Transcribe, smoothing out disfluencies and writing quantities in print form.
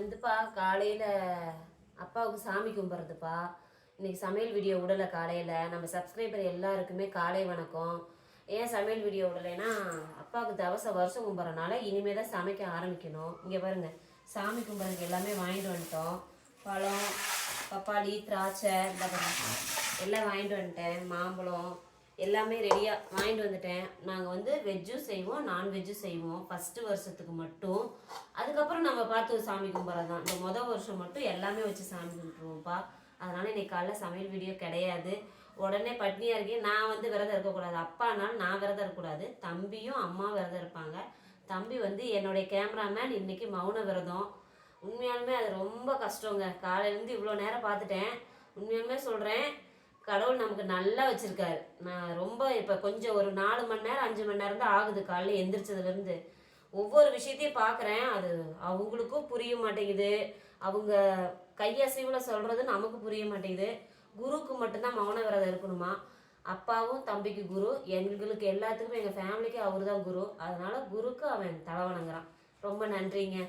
வந்துப்பா காலையில் அப்பாவுக்கு சாமி கும்பிட்றதுப்பா. இன்னைக்கு சமையல் வீடியோ விடலை காலையில். நம்ம சப்ஸ்கிரைபர் எல்லாருக்குமே காலை வணக்கம். ஏன் சமையல் வீடியோ விடலைன்னா அப்பாவுக்கு வருஷம் கும்பிட்றனால இனிமேல் தான் சமைக்க ஆரம்பிக்கணும். இங்கே பாருங்க, சாமி கும்பிட்றதுக்கு எல்லாமே வாங்கிட்டு வந்துட்டோம். பழம், பப்பாளி, திராட்சை எல்லாம் வாங்கிட்டு வந்துட்டேன். மாம்பழம் எல்லாமே ரெடியாக வாங்கிட்டு வந்துட்டேன். நாங்கள் வந்து வெஜ்ஜும் செய்வோம், நான்வெஜ்ஜும் செய்வோம் ஃபஸ்ட்டு வருஷத்துக்கு மட்டும். அதுக்கப்புறம் நம்ம பார்த்து சாமி கும்பிட்றது தான். இந்த வருஷம் மட்டும் எல்லாமே வச்சு சாமி கும்பிட்ருவோம்ப்பா. அதனால் இன்னைக்கு காலைல சமையல் வீடியோ கிடையாது. உடனே பட்னியாக இருக்கேன். நான் வந்து விரதம் இருக்கக்கூடாது. அப்பானாலும் நான் விரதம் இருக்கக்கூடாது. தம்பியும் அம்மா விரதம் இருப்பாங்க. தம்பி வந்து என்னுடைய கேமராமேன் இன்னைக்கு மௌன விரதம். உண்மையாலுமே அது ரொம்ப கஷ்டங்க. காலையிலேருந்து இவ்வளோ நேரம் பார்த்துட்டேன். உண்மையாலுமே சொல்கிறேன், கடவுள் நமக்கு நல்லா வச்சுருக்காரு. நான் ரொம்ப இப்போ கொஞ்சம் ஒரு 4 மணி நேரம் 5 மணி நேரம் தான் ஆகுது காலையில் எந்திரிச்சதுலேருந்து. ஒவ்வொரு விஷயத்தையும் பார்க்குறேன். அது அவங்களுக்கும் புரிய மாட்டேங்குது. அவங்க கையசைவில் சொல்கிறது நமக்கு புரிய மாட்டேங்குது. குருவுக்கு மட்டும்தான் மௌன விரதம் இருக்கணுமா. அப்பாவும் தம்பிக்கு குரு, எங்களுக்கு எல்லாத்துக்குமே எங்கள் ஃபேமிலிக்கு அவர் தான் குரு. அதனால் குருக்கு அவன் தலை வணங்குறான். ரொம்ப நன்றிங்க.